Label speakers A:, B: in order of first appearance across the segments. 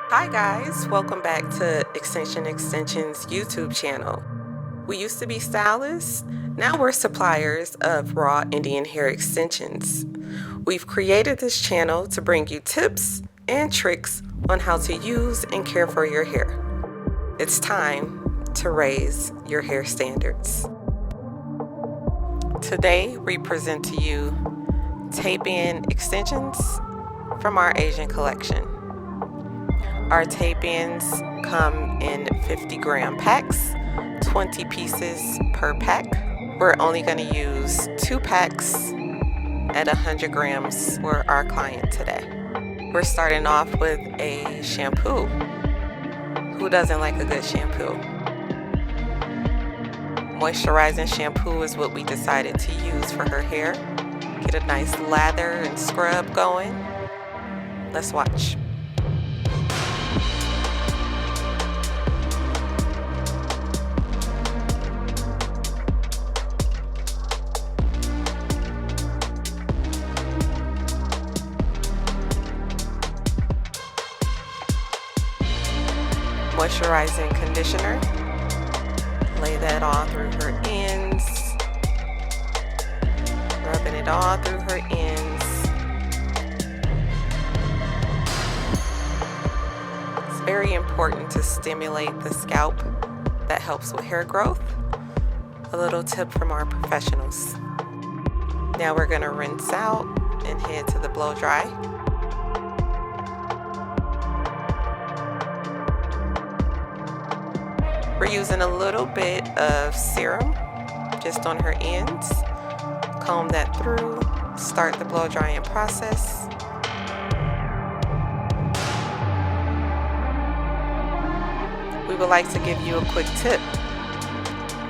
A: Hi guys, welcome back to Ascension Extensions YouTube channel. We used to be stylists, now we're suppliers of raw Indian hair extensions. We've created this channel to bring you tips and tricks on how to use and care for your hair. It's time to raise your hair standards. Today we present to you tape-in extensions from our Asian collection. Our tape-ins come in 50-gram packs, 20 pieces per pack. We're only going to use 2 packs at 100 grams for our client today. We're starting off with a shampoo. Who doesn't like a good shampoo? Moisturizing shampoo is what we decided to use for her hair. Get a nice lather and scrub going. Let's watch. Moisturizing conditioner. Lay that all through her ends. Rubbing it all through her ends. It's very important to stimulate the scalp. That helps with hair growth. A little tip from our professionals. Now we're going to rinse out and head to the blow dry. We're using a little bit of serum just on her ends. Comb that through, start the blow drying process. We would like to give you a quick tip.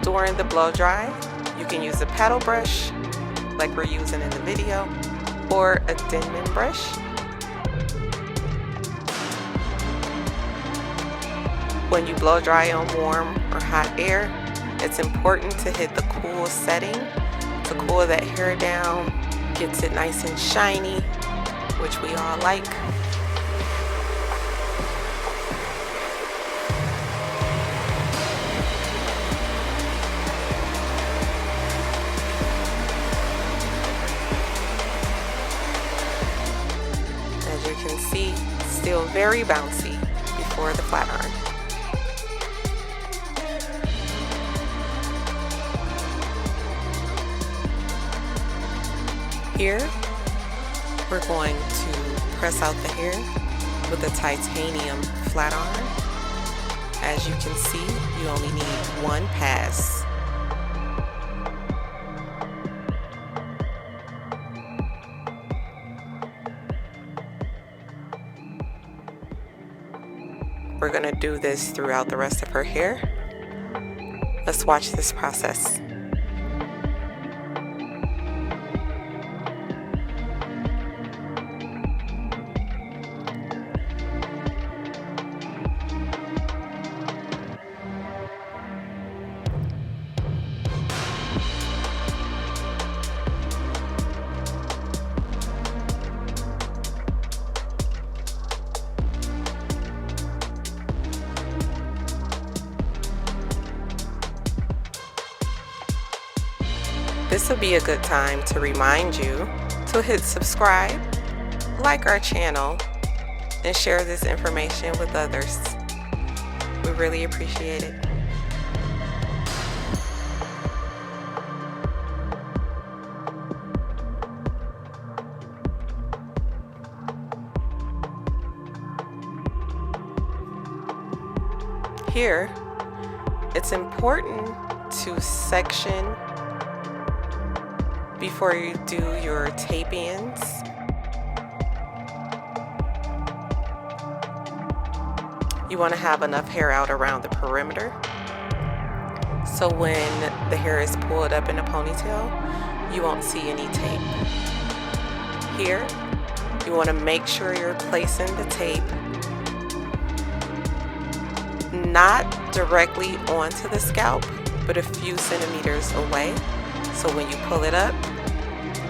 A: During the blow dry, you can use a paddle brush like we're using in the video, or a Denman brush. When you blow dry on warm or hot air, it's important to hit the cool setting to cool that hair down, gets it nice and shiny, which we all like. As you can see, still very bouncy before the flat iron. Here, we're going to press out the hair with a titanium flat iron. As you can see, you only need 1 pass. We're going to do this throughout the rest of her hair. Let's watch this process. This will be a good time to remind you to hit subscribe, like our channel, and share this information with others. We really appreciate it. Here, it's important to section before you do your tape-ins. You want to have enough hair out around the perimeter, so when the hair is pulled up in a ponytail, you won't see any tape. Here, you want to make sure you're placing the tape not directly onto the scalp, but a few centimeters away. So when you pull it up,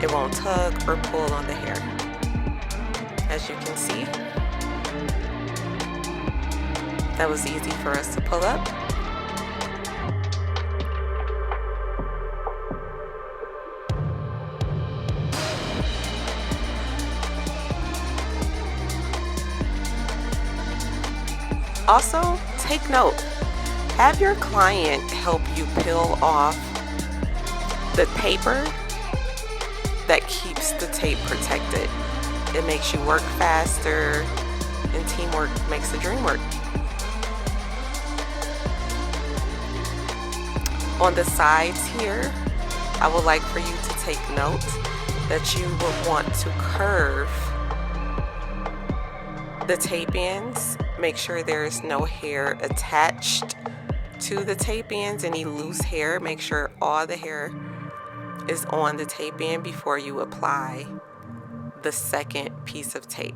A: it won't tug or pull on the hair. As you can see, That was easy for us to pull up. Also, take note, have your client help you peel off the paper that keeps the tape protected. It makes you work faster, and teamwork makes the dream work. On the sides here, I would like for you to take note that you will want to curve the tape ends. Make sure there is no hair attached to the tape ends, any loose hair. Make sure all the hair is on the tape end before you apply the second piece of tape.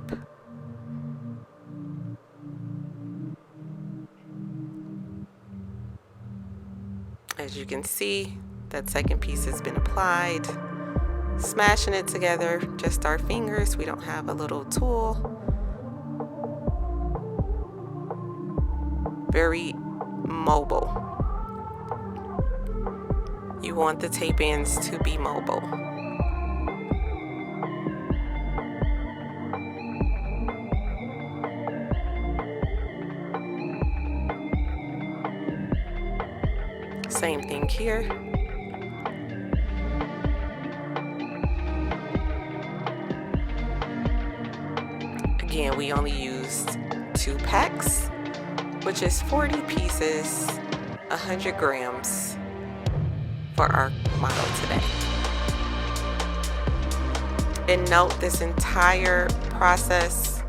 A: As you can see, that second piece has been applied. Smashing it together, just our fingers. We don't have a little tool. Very mobile. You want the tape ends to be mobile. Same thing here. Again, we only used 2 packs, which is 40 pieces, 100 grams for our model today. And note, this entire process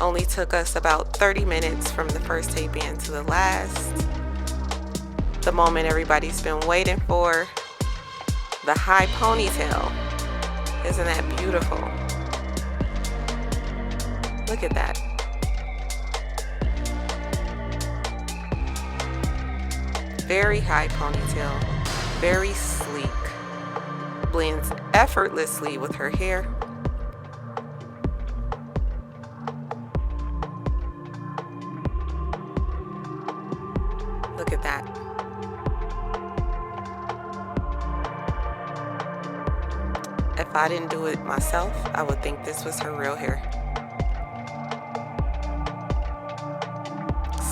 A: only took us about 30 minutes from the first tape end to the last. The moment everybody's been waiting for, the high ponytail. Isn't that beautiful? Look at that. Very high ponytail, very sleek, blends effortlessly with her hair. Look at that. If I didn't do it myself, I would think this was her real hair.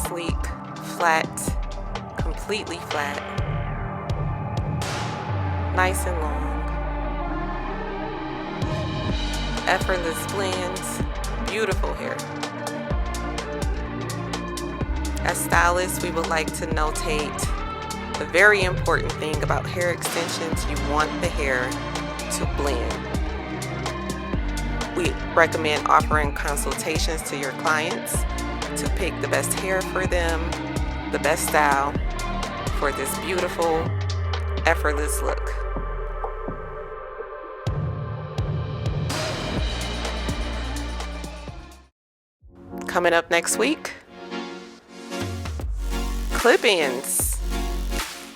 A: Sleek, flat, completely flat, nice and long, effortless blends, beautiful hair. As stylists, we would like to notate the very important thing about hair extensions: you want the hair to blend. We recommend offering consultations to your clients to pick the best hair for them, the best style for this beautiful, effortless look. Coming up next week, clip-ins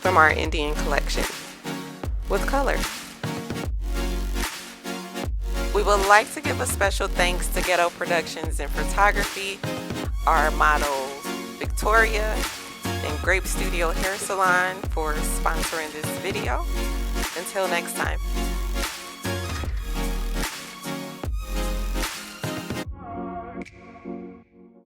A: from our Indian collection with color. We would like to give a special thanks to Ghetto Productions and Photography, our model Victoria, and Grape Studio Hair Salon for sponsoring this video. Until next time.